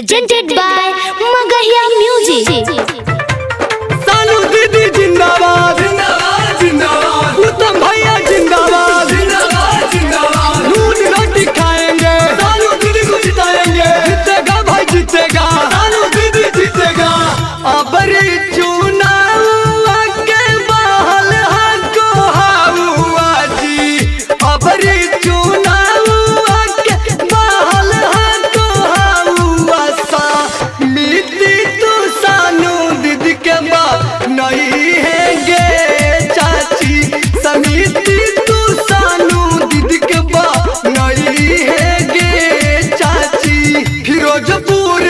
presented by Magahiya Music. सानू दीदी जिंदाबाद जिंदाबाद जिंदाबाद, उत्तम भैया जिंदाबाद जिंदाबाद जिंदाबाद, दूध रोटी खाएंगे सानू दीदी को जिताएंगे, जीतेगा भाई जीतेगा सानू दीदी जीतेगा। अबरी चुनाव के बहल हको हुआ जी, अबरी चुनाव के बहल हको हुआ सा, मिट्टी तो सानू दीदी के बाप नहीं है गे चाची, समिति तू सानू दीदी के बाप नहीं है गे चाची। फिरोजपुर